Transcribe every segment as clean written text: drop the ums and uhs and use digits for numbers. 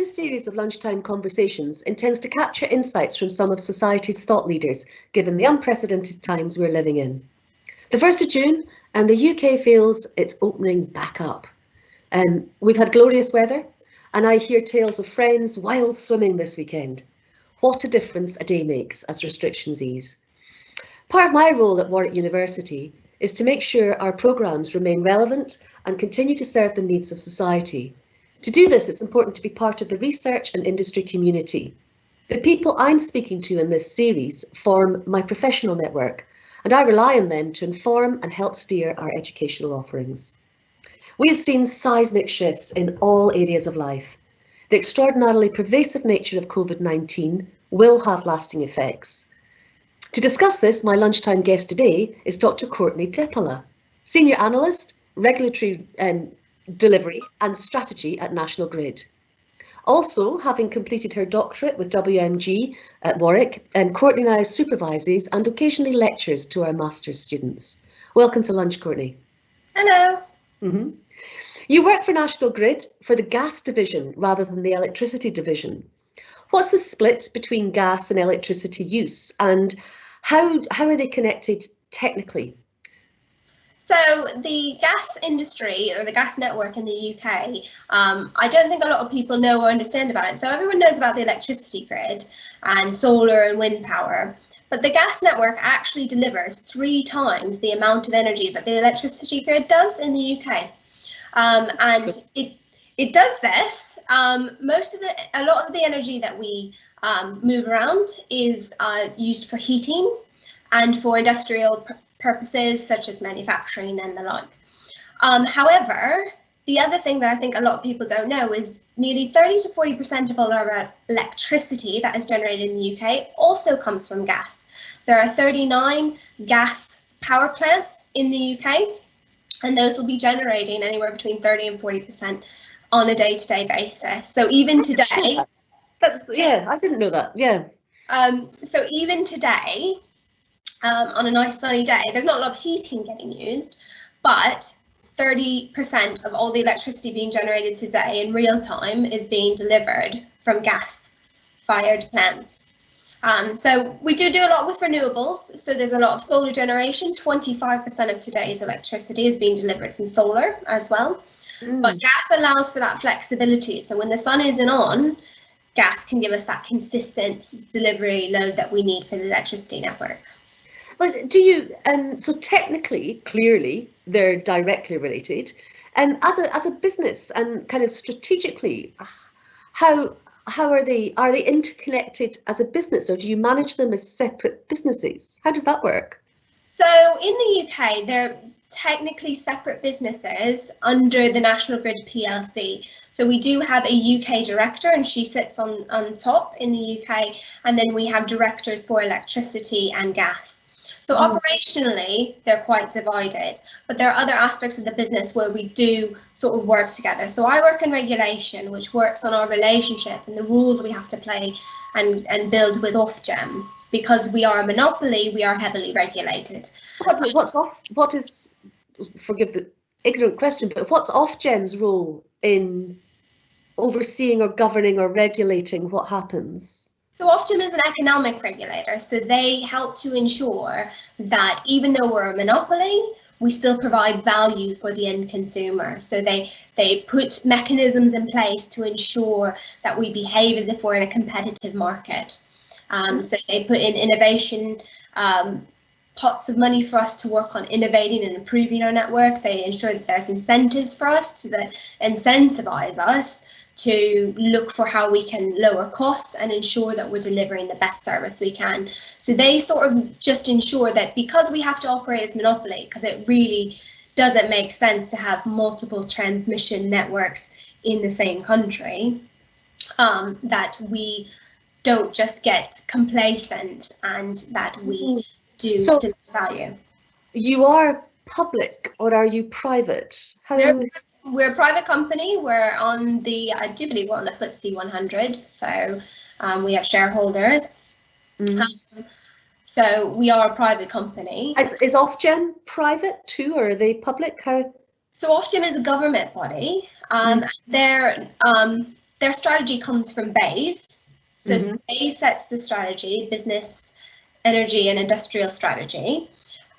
This series of lunchtime conversations intends to capture insights from some of society's thought leaders, given the unprecedented times we're living in. The 1st of June, and the UK feels it's opening back up. We've had glorious weather, and I hear tales of friends wild swimming this weekend. What a difference a day makes as restrictions ease. Part of my role at Warwick University is to make sure our programmes remain relevant and continue to serve the needs of society. To do this, it's important to be part of the research and industry community. The people I'm speaking to in this series form my professional network, and I rely on them to inform and help steer our educational offerings. We have seen seismic shifts in all areas of life. The extraordinarily pervasive nature of COVID-19 will have lasting effects. To discuss this, my lunchtime guest today is Dr. Courtney Depala, Senior Analyst, Regulatory Delivery and Strategy at National Grid. Also, having completed her doctorate with WMG at Warwick, Courtney now supervises and occasionally lectures to our master's students. Welcome to lunch, Courtney. Hello. You work for National Grid for the gas division rather than the electricity division. What's the split between gas and electricity use, and how are they connected technically? So the gas industry, or the gas network in the UK, I don't think a lot of people know or understand about it. So everyone knows about the electricity grid and solar and wind power, but the gas network actually delivers 3 times the amount of energy that the electricity grid does in the UK. And it does this. A lot of the energy that we move around is used for heating and for industrial purposes such as manufacturing and the like. However, the other thing that I think a lot of people don't know is nearly 30 to 40% of all our electricity that is generated in the UK also comes from gas. There are 39 gas power plants in the UK, and those will be generating anywhere between 30 and 40% on a day-to-day basis. So even today, I didn't know that. Yeah. So even today, on a nice sunny day, there's not a lot of heating getting used, but 30% of all the electricity being generated today in real time is being delivered from gas-fired plants. So we do a lot with renewables. So there's a lot of solar generation. 25% of today's electricity is being delivered from solar as well. But gas allows for that flexibility. So when the sun isn't on, gas can give us that consistent delivery load that we need for the electricity network. But do you, so technically, clearly, they're directly related. And as a business and kind of strategically, how are they interconnected as a business, or do you manage them as separate businesses? How does that work? So in the UK, they're technically separate businesses under the National Grid PLC. So we do have a UK director, and she sits on top in the UK, and then we have directors for electricity and gas. So operationally, they're quite divided, but there are other aspects of the business where we do sort of work together. So I work in regulation, which works on our relationship and the rules we have to play and build with Ofgem. Because we are a monopoly, we are heavily regulated. What is, forgive the ignorant question, but what's Ofgem's role in overseeing or governing or regulating what happens? So Ofgem is an economic regulator, so they help to ensure that even though we're a monopoly, we still provide value for the end consumer. So they put mechanisms in place to ensure that we behave as if we're in a competitive market. So they put in innovation pots of money for us to work on innovating and improving our network. They ensure that there's incentives for us to incentivize us to look for how we can lower costs and ensure that we're delivering the best service we can. So they sort of just ensure that because we have to operate as monopoly, because it really doesn't make sense to have multiple transmission networks in the same country, that we don't just get complacent and that we do deliver value. You are public, or are you private? We're a private company. We're on the, I do believe we're on the FTSE 100. So we have shareholders. So we are a private company. Is Ofgem private too, or are they public? So Ofgem is a government body. They're their strategy comes from BEIS. So BEIS sets the strategy, business, energy and industrial strategy,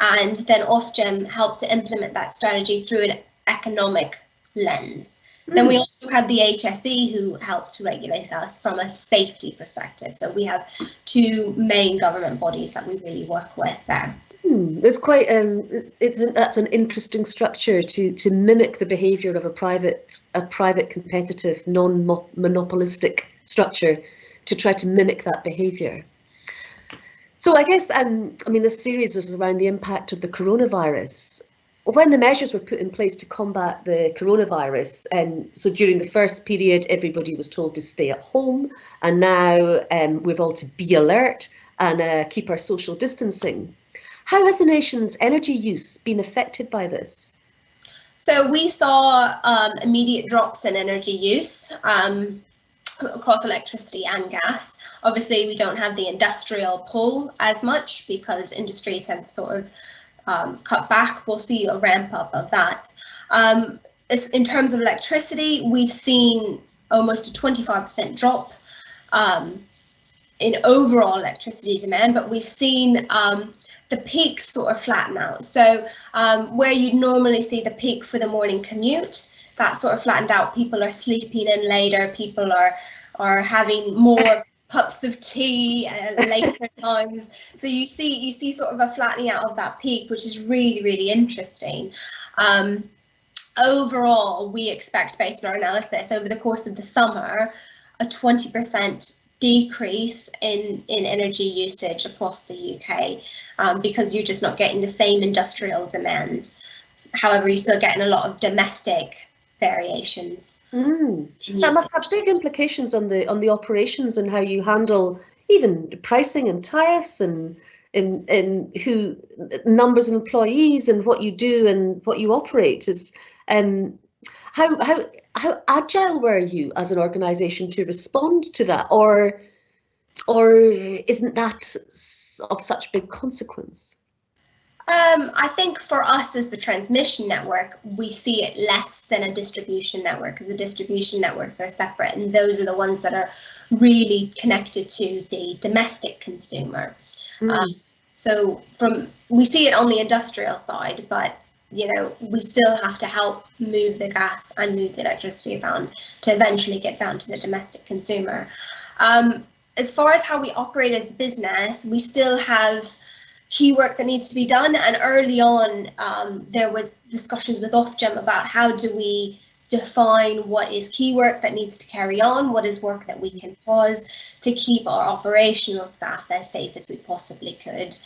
and then Ofgem helped to implement that strategy through an economic lens. Then we also had the HSE who helped to regulate us from a safety perspective. So we have two main government bodies that we really work with there. There's quite that's an interesting structure to mimic the behaviour of a private competitive non-monopolistic structure, to try to mimic that behaviour. So I guess I mean, this series is around the impact of the coronavirus. When the measures were put in place to combat the coronavirus, so during the first period, everybody was told to stay at home, and now we're all to be alert and keep our social distancing. How has the nation's energy use been affected by this? So we saw immediate drops in energy use across electricity and gas. Obviously, we don't have the industrial pull as much because industries have sort of cut back. We'll see a ramp up of that. In terms of electricity, we've seen almost a 25% drop in overall electricity demand, but we've seen the peaks sort of flatten out. So where you'd normally see the peak for the morning commute, that sort of flattened out. People are sleeping in later, people are having more cups of tea at later times. So you see sort of a flattening out of that peak, which is really, really interesting. Overall, we expect, based on our analysis, over the course of the summer, a 20% decrease in energy usage across the UK, because you're just not getting the same industrial demands. However, you're still getting a lot of domestic variations. That must have big implications on the operations and how you handle even pricing and tariffs and in who numbers of employees and what you do and what you operate. Is how agile were you as an organisation to respond to that, or isn't that of such big consequence? I think for us as the transmission network, we see it less than a distribution network, because the distribution networks are separate, and those are the ones that are really connected to the domestic consumer. So we see it on the industrial side, but we still have to help move the gas and move the electricity around to eventually get down to the domestic consumer. As far as how we operate as a business, we still have key work that needs to be done, and early on there was discussions with Ofgem about how do we define what is key work that needs to carry on, what is work that we can pause to keep our operational staff as safe as we possibly could.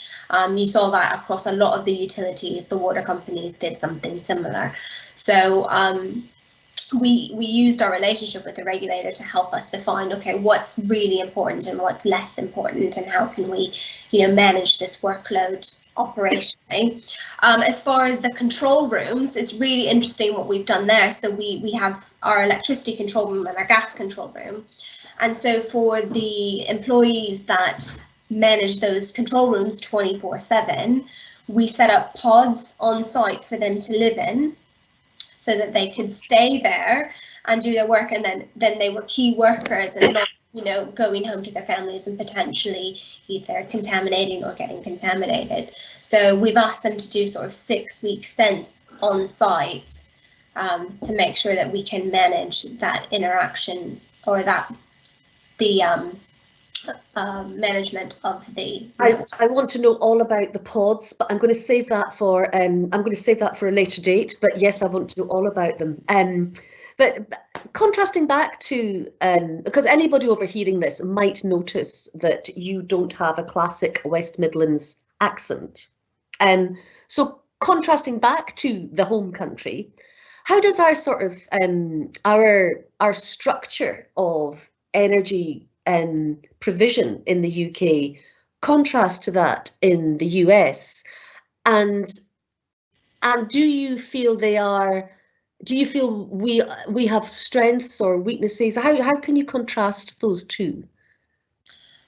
You saw that across a lot of the utilities. The water companies did something similar. So we used our relationship with the regulator to help us define, okay, what's really important and what's less important, and how can we, manage this workload operationally. As far as the control rooms, it's really interesting what we've done there. So we have our electricity control room and our gas control room. And so for the employees that manage those control rooms 24/7, we set up pods on site for them to live in, so that they could stay there and do their work, and then they were key workers and not, going home to their families and potentially either contaminating or getting contaminated. So we've asked them to do sort of 6-week stints on site to make sure that we can manage that interaction, or the management of the. I want to know all about the pods, but I'm going to save that for a later date. But yes, I want to know all about them. But contrasting back to because anybody overhearing this might notice that you don't have a classic West Midlands accent. So contrasting back to the home country, how does our sort of our structure of energy provision in the UK contrast to that in the US, and do you feel we have strengths or weaknesses? How can you contrast those two?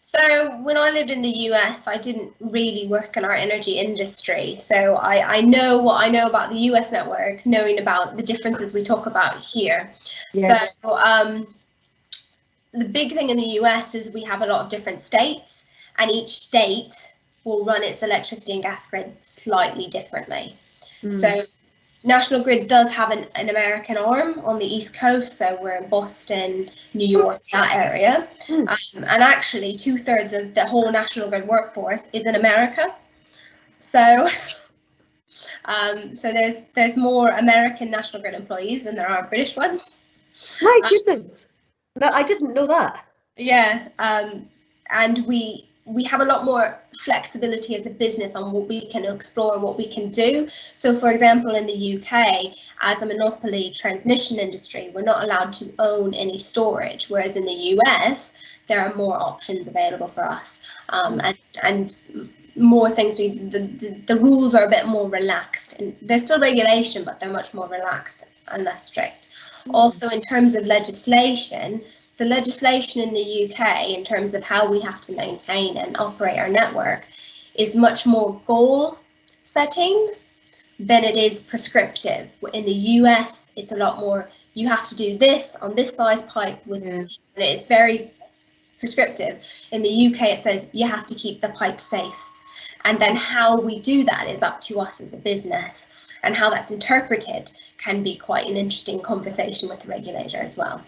So when I lived in the US, I didn't really work in our energy industry. So I know what I know about the US network, knowing about the differences we talk about here. Yes. So the big thing in the US is we have a lot of different states, and each state will run its electricity and gas grid slightly differently. So National Grid does have an American arm on the East Coast, so we're in Boston, New York, that area. And actually 2/3 of the whole National Grid workforce is in America. So so there's more American National Grid employees than there are British ones. My goodness, no, I didn't know that. Yeah, and we have a lot more flexibility as a business on what we can explore and what we can do. So for example, in the UK, as a monopoly transmission industry, we're not allowed to own any storage, whereas in the US, there are more options available for us, and more things. The rules are a bit more relaxed, and there's still regulation, but they're much more relaxed and less strict. Also, in terms of legislation, the legislation in the UK, in terms of how we have to maintain and operate our network, is much more goal setting than it is prescriptive. In the US, it's a lot more, you have to do this on this size pipe with, it's very prescriptive. In the UK, it says you have to keep the pipe safe. And then how we do that is up to us as a business, and how that's interpreted can be quite an interesting conversation with the regulator as well.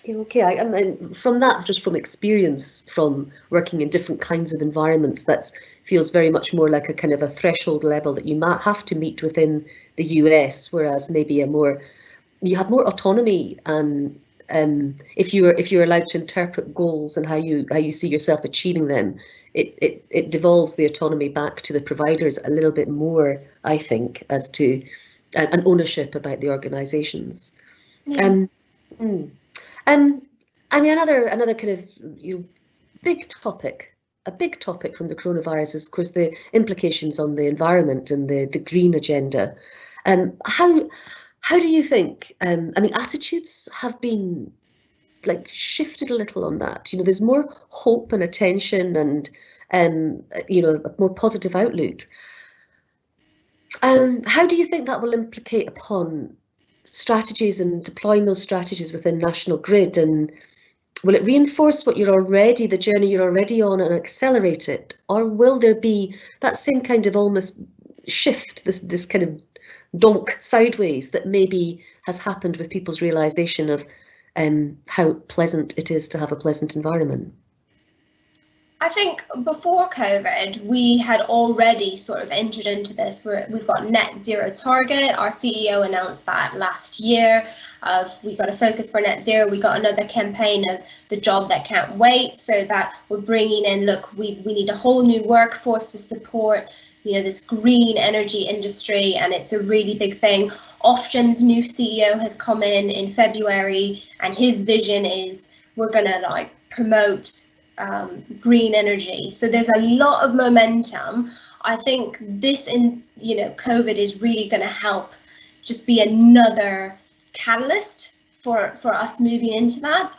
Okay, I mean, from that, just from experience from working in different kinds of environments, that feels very much more like a kind of a threshold level that you might have to meet within the US, whereas maybe you have more autonomy, and if you're allowed to interpret goals and how you see yourself achieving them, it devolves the autonomy back to the providers a little bit more, I think, as to an ownership about the organisations. Yeah. I mean, another kind of big topic from the coronavirus is, of course, the implications on the environment and the green agenda. How do you think? I mean, attitudes have been like shifted a little on that. There's more hope and attention, and a more positive outlook. How do you think that will implicate upon strategies and deploying those strategies within National Grid, and will it reinforce the journey you're already on, and accelerate it, or will there be that same kind of almost shift, this kind of donk sideways that maybe has happened with people's realization of how pleasant it is to have a pleasant environment? I think before COVID, we had already sort of entered into this. We've got net zero target. Our CEO announced that last year. We got a focus for net zero. We got another campaign of the job that can't wait, so that we're bringing in, look, we need a whole new workforce to support this green energy industry, and it's a really big thing. Ofgem's new CEO has come in February, and his vision is we're gonna promote green energy. So there's a lot of momentum. I think this COVID is really going to help just be another catalyst for us moving into that.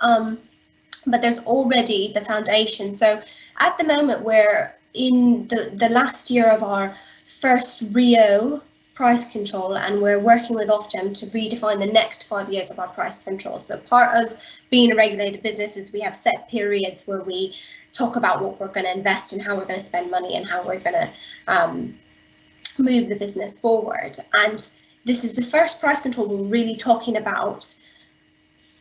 But there's already the foundation. So at the moment, we're in the last year of our first Rio price control, and we're working with Ofgem to redefine the next 5 years of our price control. So part of being a regulated business is we have set periods where we talk about what we're going to invest and how we're going to spend money and how we're going to move the business forward. And this is the first price control we're really talking about.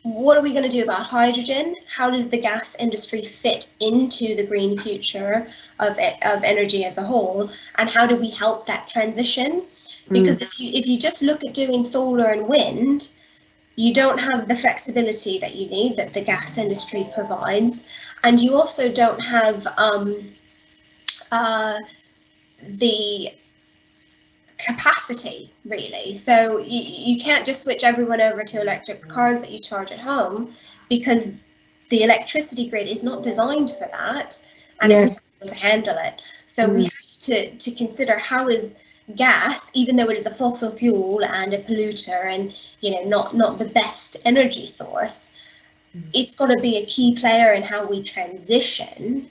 What are we going to do about hydrogen? How does the gas industry fit into the green future of energy as a whole? And how do we help that transition? Because if you just look at doing solar and wind, you don't have the flexibility that you need, that the gas industry provides, and you also don't have the capacity, really. So you can't just switch everyone over to electric cars that you charge at home, because the electricity grid is not designed for that, and it's not able to handle it. So we have to consider, how is gas, even though it is a fossil fuel and a polluter and not the best energy source, it's got to be a key player in how we transition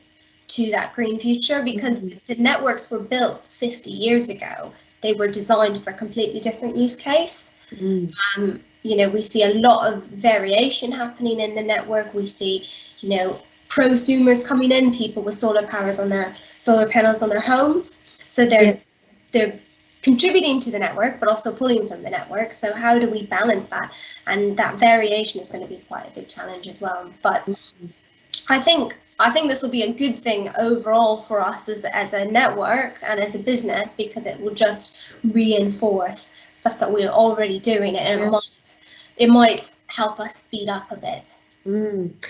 to that green future, because the networks were built 50 years ago. They were designed for a completely different use case. we see a lot of variation happening in the network. We see, prosumers coming in, people with solar panels on their homes. So they're contributing to the network, but also pulling from the network. So how do we balance that? And that variation is going to be quite a big challenge as well. But I think this will be a good thing overall for us as a network and as a business, because it will just reinforce stuff that we're already doing, and it might help us speed up a bit.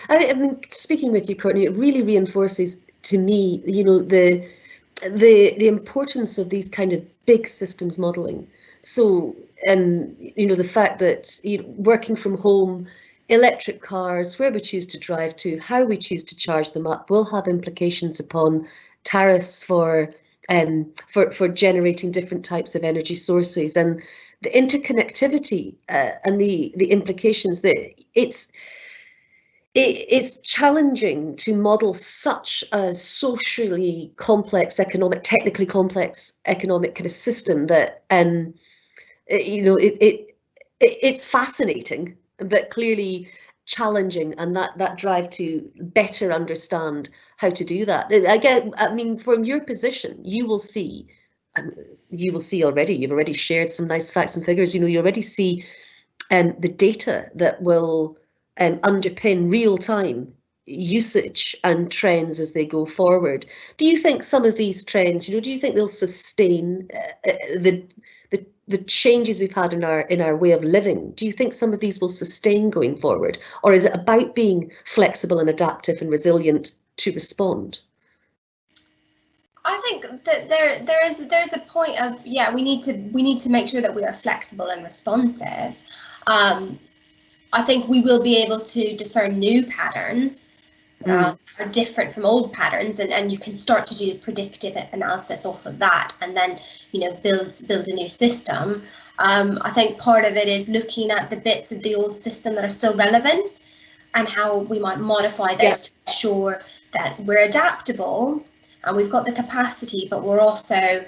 I mean, speaking with you, Courtney, it really reinforces to me, the importance of these kind of big systems modelling. So, the fact that working from home, electric cars, where we choose to drive to, how we choose to charge them up, will have implications upon tariffs for generating different types of energy sources, and the interconnectivity and the implications that it's challenging to model such a socially complex, technically complex economic kind of system that it's fascinating, but clearly challenging, and that drive to better understand how to do that. I mean, from your position, you will see already. You've already shared some nice facts and figures. You already see the data that will underpin real-time usage and trends as they go forward. Do you think some of these trends, do you think they'll sustain the changes we've had in our way of living? Do you think some of these will sustain going forward, or is it about being flexible and adaptive and resilient to respond? I think that there's a point of, we need to make sure that we are flexible and responsive. I think we will be able to discern new patterns that are different from old patterns, and you can start to do predictive analysis off of that, and then build a new system. I think part of it is looking at the bits of the old system that are still relevant, and how we might modify those to ensure that we're adaptable and we've got the capacity, but we're also,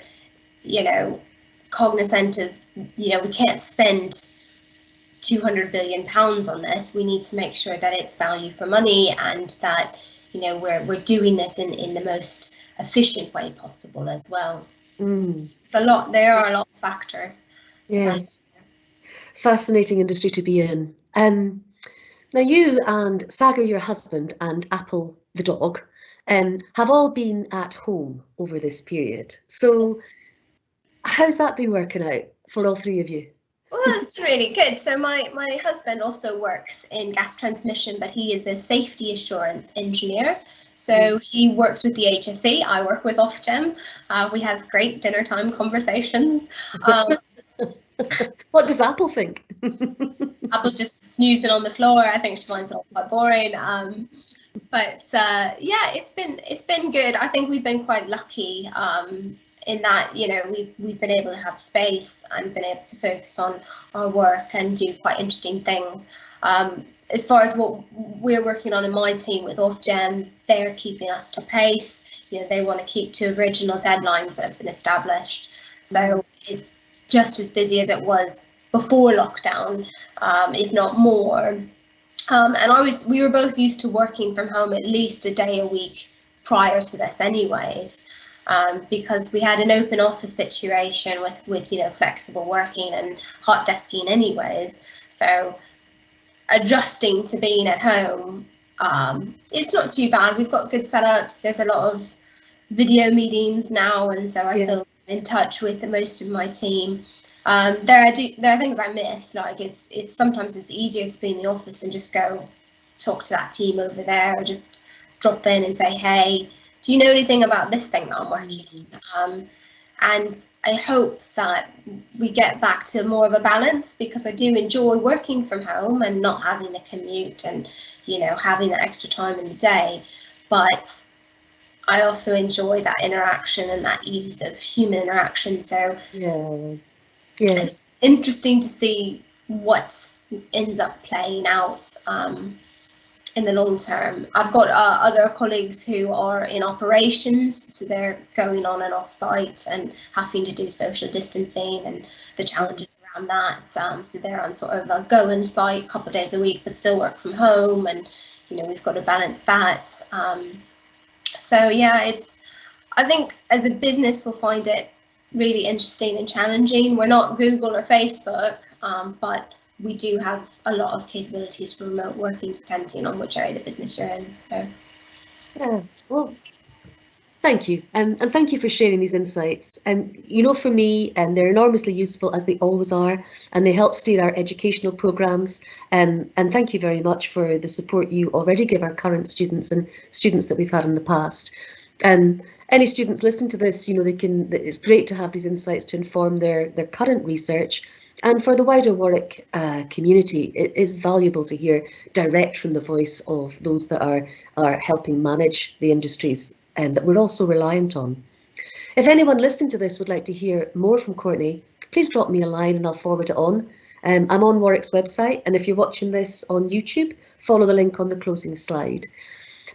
cognizant of, we can't spend £200 billion on this. We need to make sure that it's value for money, and that we're doing this in the most efficient way possible as well. It's a lot. There are a lot of factors. Yes, fascinating industry to be in. Now you and Sagar, your husband, and Apple, the dog, have all been at home over this period. So how's that been working out for all three of you? Well, it's been really good. So my husband also works in gas transmission, but he is a safety assurance engineer. So he works with the HSE. I work with Ofgem. We have great dinner time conversations. What does Apple think? Apple just snoozing on the floor. I think she finds it all quite boring. But it's been good. I think we've been quite lucky in that we've been able to have space and been able to focus on our work and do quite interesting things. As far as what we're working on in my team with Ofgem, they're keeping us to pace. They want to keep to original deadlines that have been established. So it's just as busy as it was before lockdown, if not more. And we were both used to working from home at least a day a week prior to this anyways, because we had an open office situation with flexible working and hot desking anyways. So adjusting to being at home, it's not too bad. We've got good setups. There's a lot of video meetings now, and so I still in touch with most of my team. There are things I miss, like it's sometimes it's easier to be in the office and just go talk to that team over there, or just drop in and say, hey, do you know anything about this thing that I'm working on? And I hope that we get back to more of a balance, because I do enjoy working from home and not having the commute and having that extra time in the day, but I also enjoy that interaction and that ease of human interaction. So it's interesting to see what ends up playing out in the long term. I've got other colleagues who are in operations, so they're going on and off site and having to do social distancing and the challenges around that. So they're on sort of a go and site a couple of days a week, but still work from home, and we've got to balance that. So yeah, I think as a business we'll find it really interesting and challenging. We're not Google or Facebook, but we do have a lot of capabilities for remote working depending on which area of the business you're in. So yes, well, thank you, and thank you for sharing these insights. And for me, they're enormously useful, as they always are, and they help steer our educational programmes. And thank you very much for the support you already give our current students and students that we've had in the past. Any students listening to this, it's great to have these insights to inform their current research. And for the wider Warwick community, it is valuable to hear direct from the voice of those that are helping manage the industries and that we're also reliant on. If anyone listening to this would like to hear more from Courtney, please drop me a line and I'll forward it on. I'm on Warwick's website, and if you're watching this on YouTube, follow the link on the closing slide.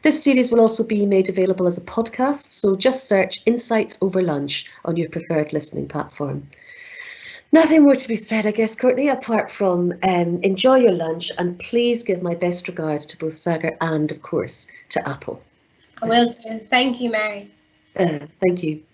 This series will also be made available as a podcast, so just search Insights Over Lunch on your preferred listening platform. Nothing more to be said, I guess, Courtney, apart from enjoy your lunch, and please give my best regards to both Sagar and, of course, to Apple. I will do. Thank you, Mary. Thank you.